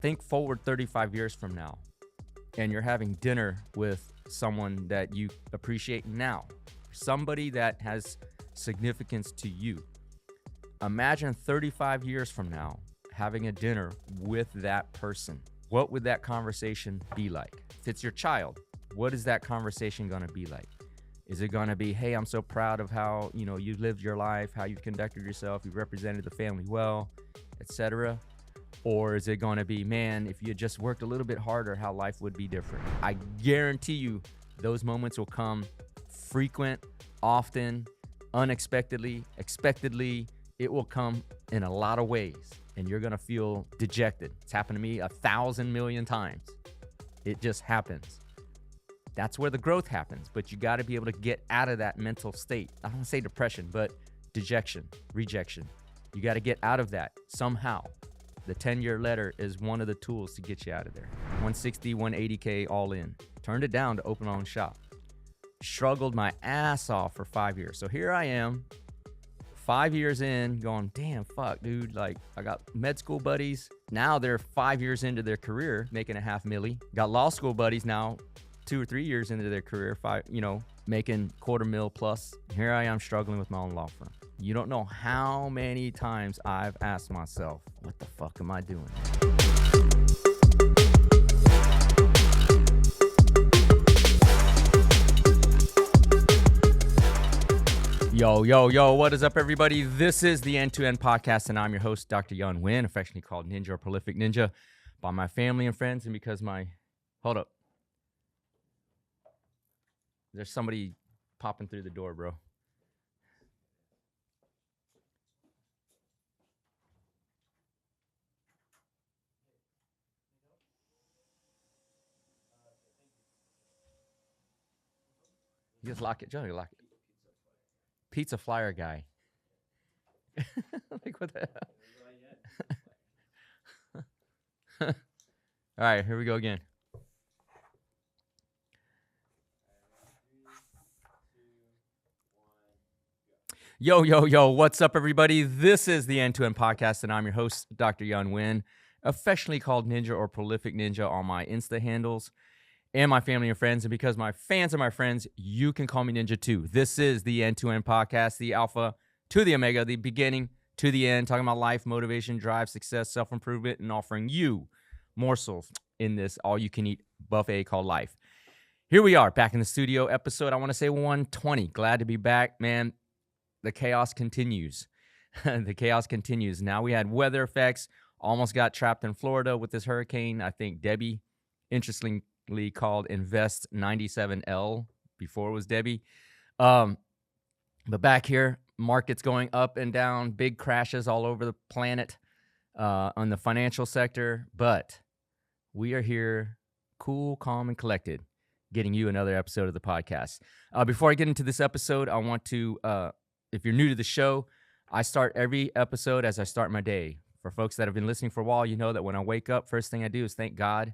Think forward 35 years from now, and you're having dinner with someone that you appreciate now, somebody that has significance to you. Imagine 35 years from now having a dinner with that person. What would that conversation be like? If it's your child, what is that conversation going to be like? Is it going to be, hey, I'm so proud of how, you lived your life, how you've conducted yourself, you've represented the family well, etc.? Or is it going to be, man, if you had just worked a little bit harder, how life would be different? I guarantee you those moments will come frequent, often, unexpectedly, expectedly. It will come in a lot of ways, and you're going to feel dejected. It's happened to me 1,000 million times. It just happens. That's where the growth happens, but you got to be able to get out of that mental state. I don't want to say depression, but dejection, rejection. You got to get out of that somehow. The 10-year letter is one of the tools to get you out of there. 160, 180K all in. Turned it down to open my own shop. Struggled my ass off for 5 years. So here I am, 5 years in, going, damn, fuck, dude. Like, I got med school buddies. Now they're 5 years into their career, making $500,000. Got law school buddies now, 2 or 3 years into their career, making $250,000 plus. Here I am struggling with my own law firm. You don't know how many times I've asked myself, what the fuck am I doing? Yo, what is up, everybody? This is the End-to-End Podcast, and I'm your host, Dr. Yun Nguyen, affectionately called Ninja or Prolific Ninja by my family and friends, and because hold up. There's somebody popping through the door, bro. You just lock it. Johnny, lock it. Pizza flyer guy. Like, what the hell? All right, here we go again. Yo, what's up, everybody? This is the End-to-End Podcast, and I'm your host, Dr. Yun Nguyen, affectionately called Ninja or Prolific Ninja on my Insta handles and my family and friends. And because my fans are my friends, you can call me Ninja too. This is the End-to-End Podcast, the alpha to the omega, the beginning to the end, talking about life, motivation, drive, success, self-improvement, and offering you morsels in this all-you-can-eat buffet called life. Here we are, back in the studio, episode, I want to say 120. Glad to be back, man. The chaos continues. The chaos continues. Now we had weather effects, almost got trapped in Florida with this hurricane. I think Debbie, interestingly called Invest 97L before it was Debbie. But back here, markets going up and down, big crashes all over the planet on the financial sector. But we are here, cool, calm, and collected, getting you another episode of the podcast. Before I get into this episode, I want to, if you're new to the show, I start every episode as I start my day. For folks that have been listening for a while, you know that when I wake up, first thing I do is thank God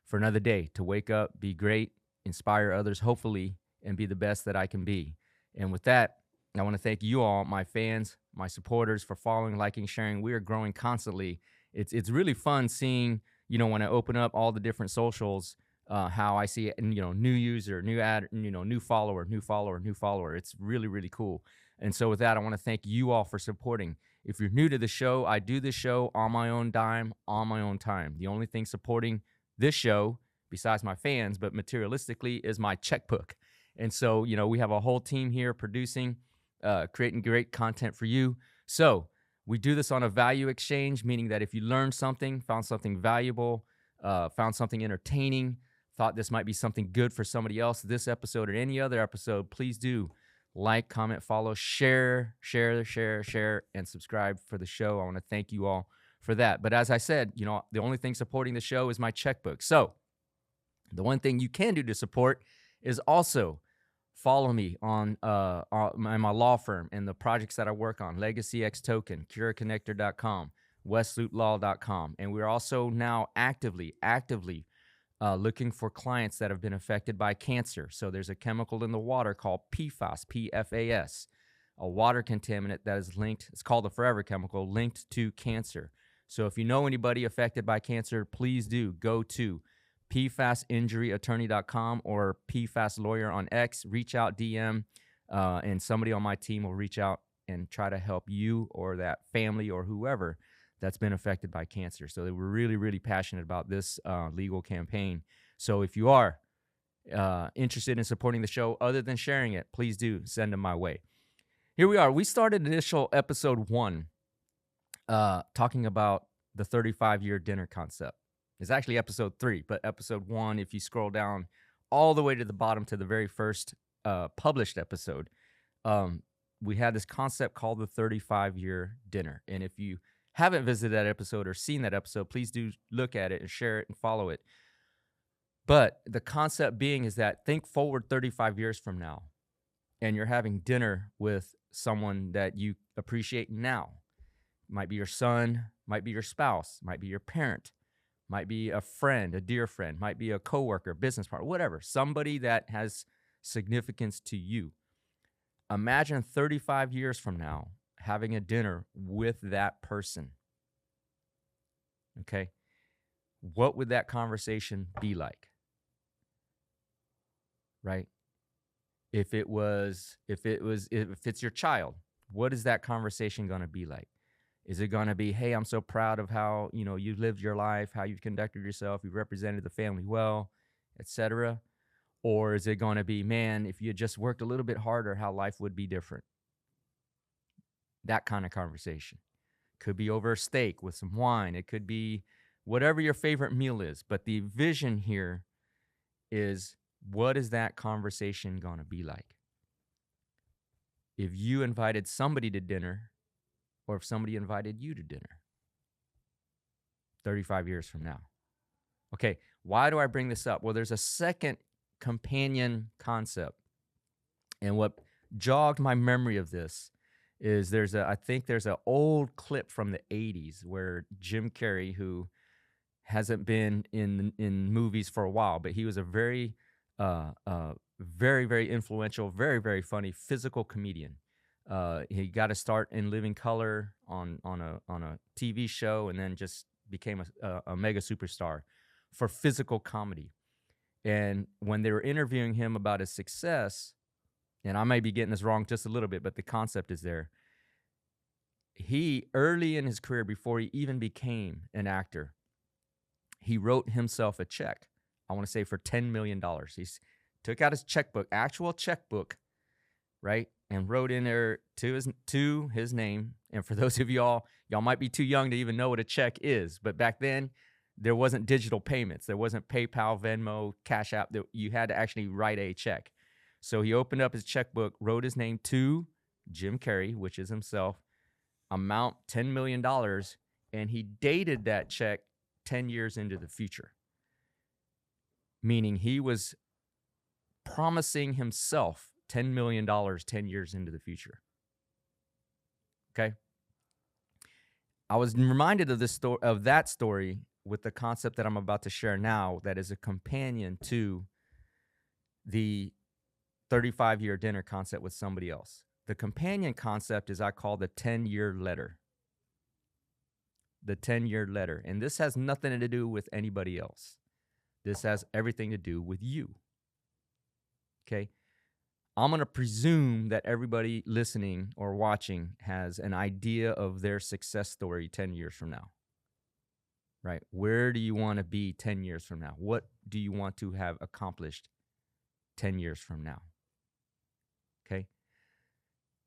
for another day to wake up, be great, inspire others, hopefully, and be the best that I can be. And with that, I want to thank you all, my fans, my supporters, for following, liking, sharing. We are growing constantly. It's really fun seeing, when I open up all the different socials, how I see, new user, new ad, new follower. It's really, really cool. And so with that, I want to thank you all for supporting. If you're new to the show, I do this show on my own dime, on my own time. The only thing supporting this show, besides my fans, but materialistically, is my checkbook. And so, we have a whole team here producing, creating great content for you. So we do this on a value exchange, meaning that if you learned something, found something valuable, found something entertaining, thought this might be something good for somebody else, this episode or any other episode, please do like, comment, follow, share, and subscribe for the show. I want to thank you all for that. But as I said, the only thing supporting the show is my checkbook. So the one thing you can do to support is also follow me on my law firm and the projects that I work on, Legacy X Token, CuraConnector.com, WestLoopLaw.com. And we're also now actively looking for clients that have been affected by cancer. So there's a chemical in the water called PFAS, P-F-A-S, a water contaminant that is linked, it's called the forever chemical, linked to cancer. So if you know anybody affected by cancer, please do go to pfasinjuryattorney.com or pfaslawyer on X. Reach out, DM, and somebody on my team will reach out and try to help you or that family or whoever that's been affected by cancer. So we're really, really passionate about this legal campaign. So if you are interested in supporting the show, other than sharing it, please do send them my way. Here we are. We started initial episode 1 talking about the 35-year dinner concept. It's actually episode 3, but episode 1, if you scroll down all the way to the bottom to the very first published episode, we had this concept called the 35-year dinner. And if you haven't visited that episode or seen that episode, please do look at it and share it and follow it. But the concept being is that think forward 35 years from now, and you're having dinner with someone that you appreciate now. Might be your son, might be your spouse, might be your parent, might be a friend, a dear friend, might be a coworker, business partner, whatever. Somebody that has significance to you. Imagine 35 years from now having a dinner with that person. Okay? What would that conversation be like? Right? If it's your child, what is that conversation going to be like? Is it going to be, hey, I'm so proud of how, you've lived your life, how you've conducted yourself, you've represented the family well, etc.? Or is it going to be, man, if you had just worked a little bit harder, how life would be different? That kind of conversation. Could be over a steak with some wine. It could be whatever your favorite meal is. But the vision here is, what is that conversation going to be like? If you invited somebody to dinner, or if somebody invited you to dinner 35 years from now. Okay, why do I bring this up? Well, there's a second companion concept. And what jogged my memory of this is I think there's an old clip from the 80s where Jim Carrey, who hasn't been in movies for a while, but he was a very, very, very influential, very, very funny physical comedian. He got to start in Living Color on a TV show, and then just became a mega superstar for physical comedy. And when they were interviewing him about his success, and I may be getting this wrong just a little bit, but the concept is there. He, early in his career, before he even became an actor, he wrote himself a check, I want to say for $10 million. He took out his checkbook, actual checkbook, right? And wrote in there to his name. And for those of y'all might be too young to even know what a check is. But back then, there wasn't digital payments. There wasn't PayPal, Venmo, Cash App. You had to actually write a check. So he opened up his checkbook, wrote his name to Jim Carrey, which is himself, amount $10 million, and he dated that check 10 years into the future. Meaning he was promising himself $10 million 10 years into the future. Okay? I was reminded of that story with the concept that I'm about to share now, that is a companion to the 35-year dinner concept with somebody else. The companion concept is I call the 10-year letter. The 10-year letter. And this has nothing to do with anybody else. This has everything to do with you. Okay? I'm going to presume that everybody listening or watching has an idea of their success story 10 years from now. Right? Where do you want to be 10 years from now? What do you want to have accomplished 10 years from now? Okay?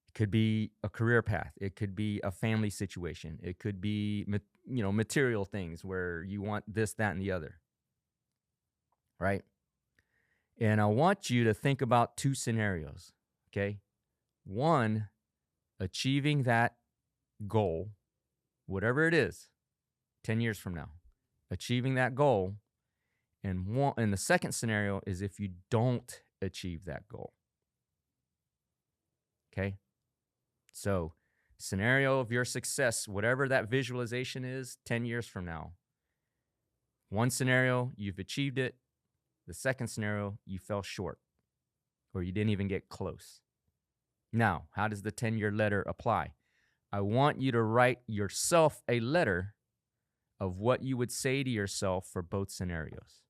It could be a career path. It could be a family situation. It could be, material things where you want this, that, and the other. Right? And I want you to think about two scenarios, okay? One, achieving that goal, whatever it is, 10 years from now, achieving that goal. And the second scenario is if you don't achieve that goal, okay? So scenario of your success, whatever that visualization is, 10 years from now. One scenario, you've achieved it. The second scenario, you fell short, or you didn't even get close. Now, how does the 10-year letter apply? I want you to write yourself a letter of what you would say to yourself for both scenarios.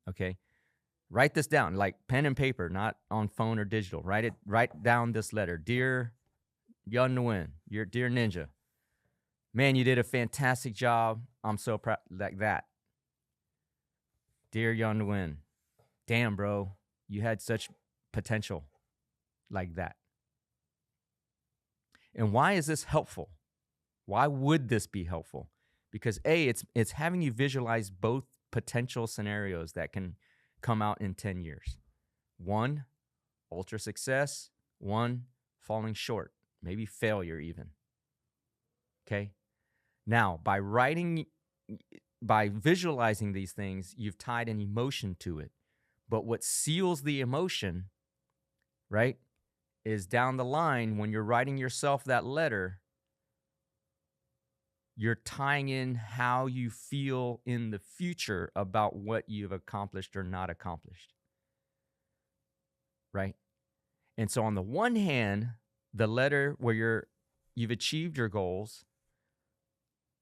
Okay? Write this down, like pen and paper, not on phone or digital. Write down this letter. Dear Yun Nguyen, your dear Ninja. Man, you did a fantastic job. I'm so proud. Like that. Dear Yun Nguyen. Damn, bro. You had such potential. Like that. And why is this helpful? Why would this be helpful? Because A, it's having you visualize both potential scenarios that can come out in 10 years. One, ultra success. One, falling short, maybe failure even. Okay? Now, by visualizing these things, you've tied an emotion to it. But what seals the emotion, right, is down the line when you're writing yourself that letter, you're tying in how you feel in the future about what you've accomplished or not accomplished, right? And so on the one hand, the letter where you've achieved your goals,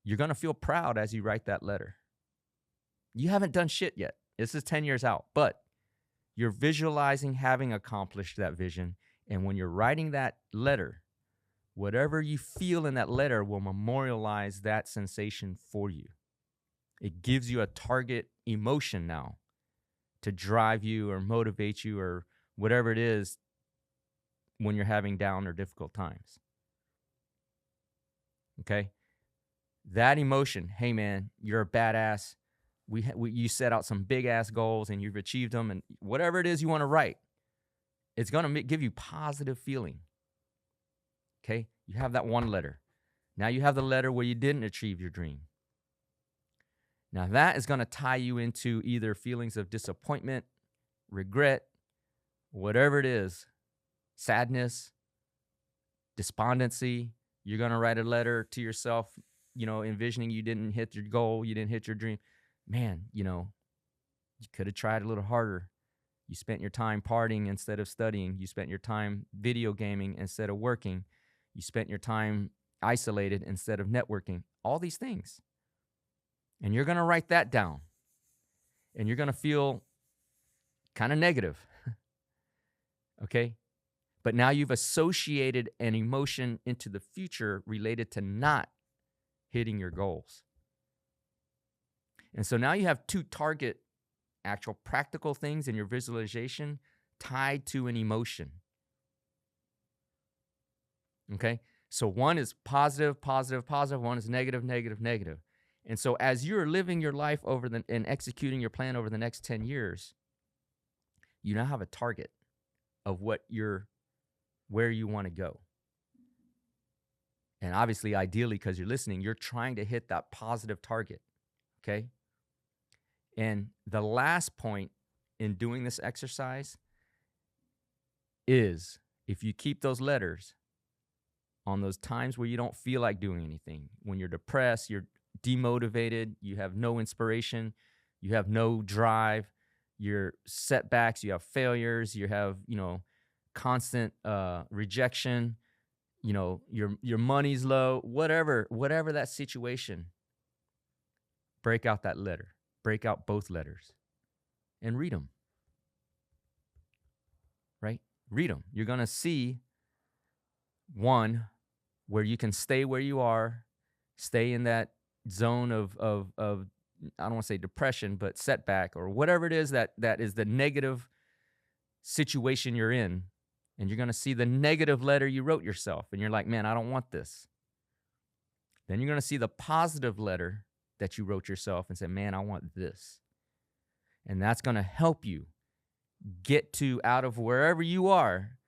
you're going to feel proud as you write that letter. You haven't done shit yet. This is 10 years out, but you're visualizing having accomplished that vision. And when you're writing that letter, whatever you feel in that letter will memorialize that sensation for you. It gives you a target emotion now to drive you or motivate you or whatever it is when you're having down or difficult times. Okay? That emotion, hey man, you're a badass. You set out some big ass goals and you've achieved them, and whatever it is you want to write, it's going to give you positive feeling. Okay? You have that one letter. Now you have the letter where you didn't achieve your dream. Now that is going to tie you into either feelings of disappointment, regret, whatever it is, sadness, despondency. You're going to write a letter to yourself, envisioning you didn't hit your goal, you didn't hit your dream. Man, you could have tried a little harder. You spent your time partying instead of studying. You spent your time video gaming instead of working. You spent your time isolated instead of networking. All these things. And you're going to write that down. And you're going to feel kind of negative. Okay? But now you've associated an emotion into the future related to not hitting your goals. And so now you have two target actual practical things in your visualization tied to an emotion. Okay? So one is positive, positive, positive. One is negative, negative, negative. And so as you're living your life and executing your plan over the next 10 years, you now have a target of where you want to go. And obviously, ideally, because you're listening, you're trying to hit that positive target. Okay? And the last point in doing this exercise is if you keep those letters on those times where you don't feel like doing anything, when you're depressed, you're demotivated, you have no inspiration, you have no drive, you're setbacks, you have failures, you have, constant rejection, your money's low, whatever that situation, break out that letter. Break out both letters and read them. Right? Read them. You're going to see one where you can stay where you are, stay in that zone of I don't want to say depression, but setback or whatever it is that is the negative situation you're in. And you're going to see the negative letter you wrote yourself. And you're like, man, I don't want this. Then you're going to see the positive letter that you wrote yourself and say, man, I want this. And that's going to help you get to out of wherever you are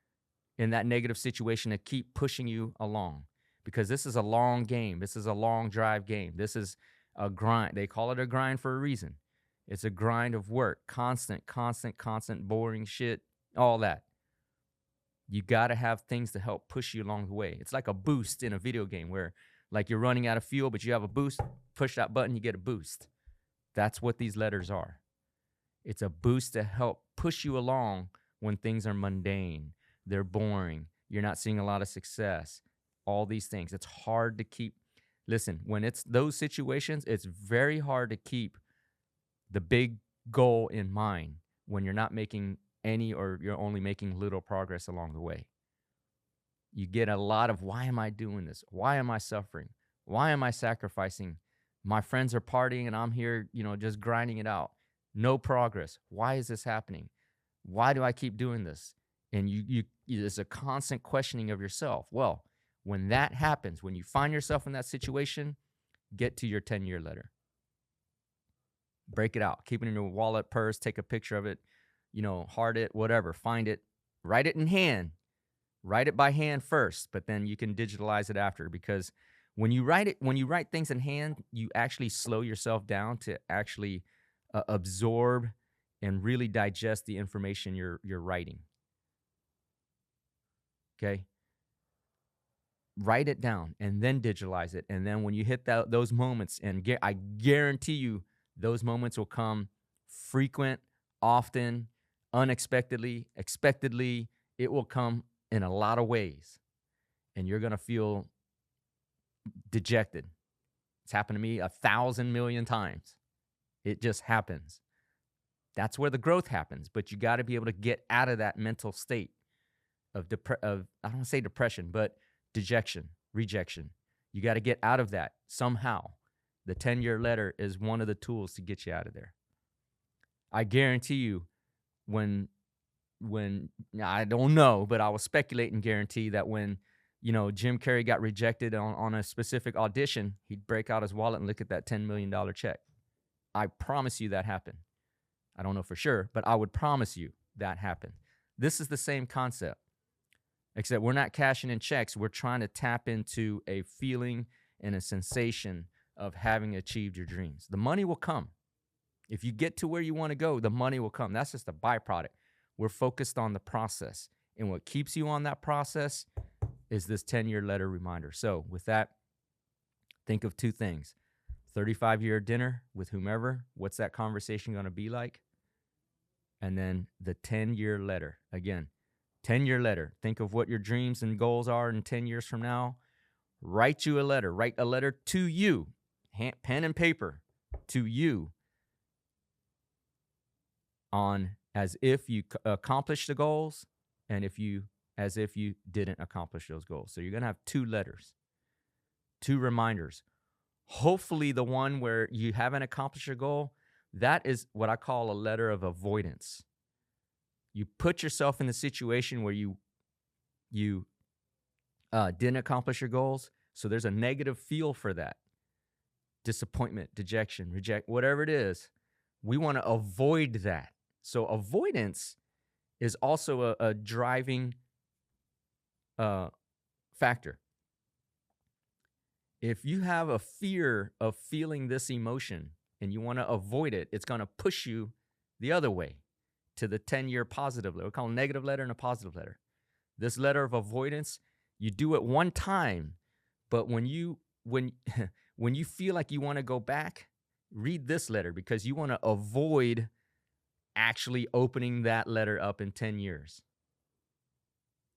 in that negative situation to keep pushing you along. Because this is a long game. This is a long drive game. This is a grind. They call it a grind for a reason. It's a grind of work. Constant, boring shit, all that. You got to have things to help push you along the way. It's like a boost in a video game where like you're running out of fuel, but you have a boost. Push that button, you get a boost. That's what these letters are. It's a boost to help push you along when things are mundane, they're boring, you're not seeing a lot of success. all these things. It's hard to keep. Listen, when it's those situations, it's very hard to keep the big goal in mind when you're not making any or you're only making little progress along the way. You get a lot of, why am I doing this? Why am I suffering? Why am I sacrificing? My friends are partying and I'm here, just grinding it out. No progress. Why is this happening? Why do I keep doing this? And it's a constant questioning of yourself. Well, when that happens, when you find yourself in that situation, get to your 10-year letter. Break it out. Keep it in your wallet, purse, take a picture of it, heart it, whatever. Find it, write it in hand. Write it by hand first, but then you can digitalize it after, because when you write things in hand, you actually slow yourself down to actually absorb and really digest the information you're writing. Okay? Write it down and then digitalize it. And then when you hit those moments, and I guarantee you those moments will come frequent, often, unexpectedly, expectedly. It will come in a lot of ways, and you're going to feel dejected. It's happened to me 1,000 million times. It just happens. That's where the growth happens, but you got to be able to get out of that mental state of I don't want to say depression, but dejection, rejection. You got to get out of that somehow. The 10-year letter is one of the tools to get you out of there. I guarantee you, when I don't know, but I will speculate and guarantee that when, Jim Carrey got rejected on a specific audition, he'd break out his wallet and look at that $10 million check. I promise you that happened. I don't know for sure, but I would promise you that happened. This is the same concept, except we're not cashing in checks. We're trying to tap into a feeling and a sensation of having achieved your dreams. The money will come. If you get to where you want to go, the money will come. That's just a byproduct. We're focused on the process. And what keeps you on that process is this 10-year letter reminder. So with that, think of two things. 35-year dinner with whomever. What's that conversation going to be like? And then the 10-year letter. Again, 10-year letter. Think of what your dreams and goals are in 10 years from now. Write you a letter. Write a letter to you. Pen and paper to you on as if you accomplished the goals and as if you didn't accomplish those goals. So you're going to have two letters, two reminders. Hopefully the one where you haven't accomplished your goal, that is what I call a letter of avoidance. You put yourself in the situation where you didn't accomplish your goals, so there's a negative feel for that. Disappointment, dejection, whatever it is. We want to avoid that. So avoidance is also a driving factor. If you have a fear of feeling this emotion and you want to avoid it, it's going to push you the other way to the 10-year positive letter. We call it a negative letter and a positive letter. This letter of avoidance, you do it one time, but when you feel like you want to go back, read this letter, because you want to avoid actually opening that letter up in 10 years.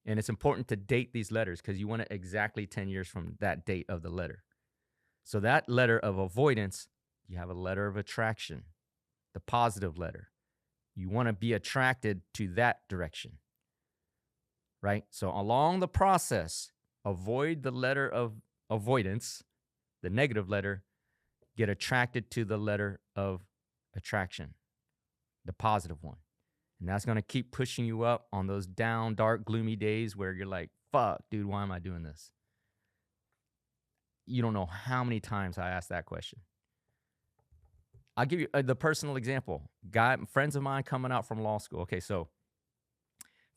And it's important to date these letters because you want it exactly 10 years from that date of the letter. So that letter of avoidance, you have a letter of attraction, the positive letter. You want to be attracted to that direction, right? So along the process, avoid the letter of avoidance, the negative letter, get attracted to the letter of attraction, the positive one. And that's going to keep pushing you up on those down, dark, gloomy days where you're like, fuck, dude, why am I doing this? You don't know how many times I asked that question. I'll give you the personal example. Friends of mine coming out from law school. Okay, so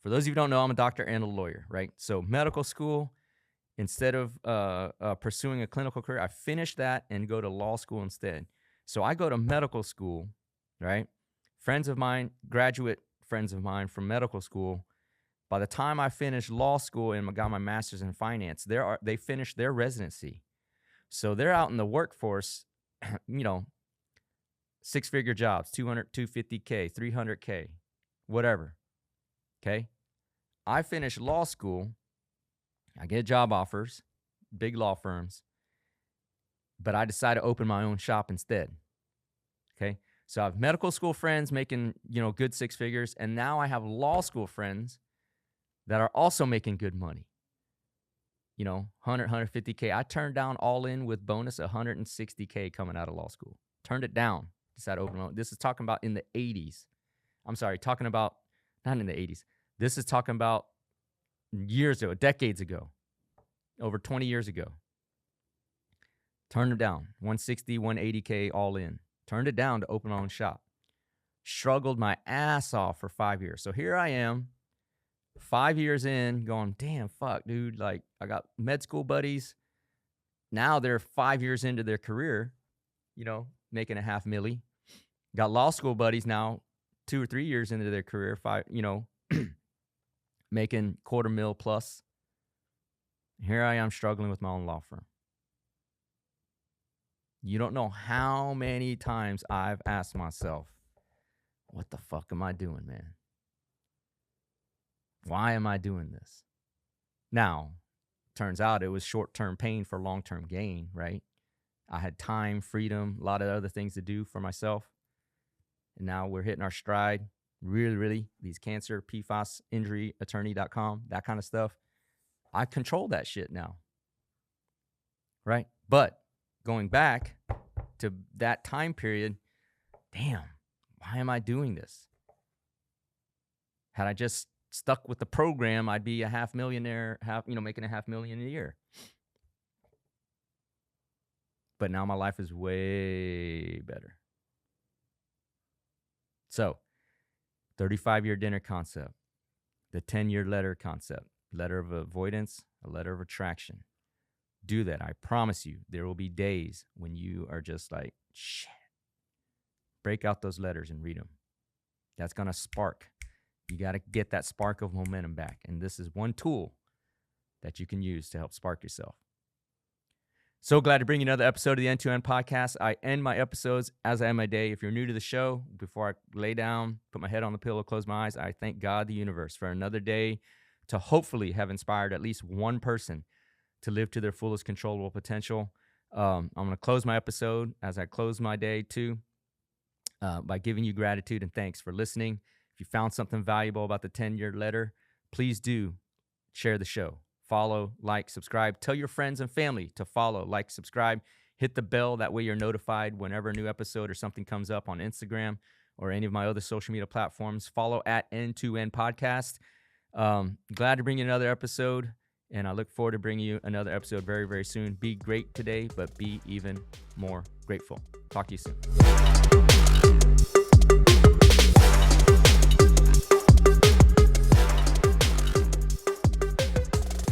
for those of you who don't know, I'm a doctor and a lawyer, right? So medical school, instead of pursuing a clinical career, I finished that and go to law school instead. So I go to medical school, right? Friends of mine, graduate friends of mine from medical school, by the time I finished law school and got my master's in finance, they finished their residency. So they're out in the workforce, six-figure jobs, 200, 250K, 300K, whatever, okay? I finished law school. I get job offers. big law firms, but I decided to open my own shop instead. Okay. So I have medical school friends making, good six figures. And now I have law school friends that are also making good money. 100, 150K. I turned down all in with bonus 160K coming out of law school. Turned it down. Decided to open my own. This is talking about in the 80s. I'm sorry, talking about not in the 80s. This is talking about years ago, decades ago, over 20 years ago. Turned it down. 160, 180K all in. Turned it down to open my own shop. Struggled my ass off for 5 years. So here I am, 5 years in, going, damn, fuck, dude. Like, I got med school buddies. Now they're 5 years into their career, making $500,000. Got law school buddies now, 2 or 3 years into their career, making $250,000 plus. Here I am struggling with my own law firm. You don't know how many times I've asked myself, what the fuck am I doing, man? Why am I doing this? Now, turns out it was short-term pain for long-term gain, right? I had time, freedom, a lot of other things to do for myself. And now we're hitting our stride. Really, really, these cancer, PFAS, injuryattorney.com, that kind of stuff. I control that shit now, right? But going back to that time period, damn, why am I doing this? Had I just stuck with the program, I'd be a $500,000, making $500,000 a year. But now my life is way better. So, 35-year dinner concept, the 10-year letter concept, letter of avoidance, a letter of attraction. Do that. I promise you, there will be days when you are just like, shit. Break out those letters and read them. That's going to spark. You got to get that spark of momentum back. And this is one tool that you can use to help spark yourself. So glad to bring you another episode of the End-to-End Podcast. I end my episodes as I end my day. If you're new to the show, before I lay down, put my head on the pillow, close my eyes, I thank God, the universe, for another day to hopefully have inspired at least one person to live to their fullest controllable potential. I'm going to close my episode as I close my day too, by giving you gratitude and thanks for listening. If you found something valuable about the 10-year letter, please do share the show. Follow, like, subscribe. Tell your friends and family to follow, like, subscribe. Hit the bell. That way you're notified whenever a new episode or something comes up on Instagram or any of my other social media platforms. Follow at End-to-End Podcast. Glad to bring you another episode, and I look forward to bringing you another episode very, very soon. Be great today, but be even more grateful. Talk to you soon.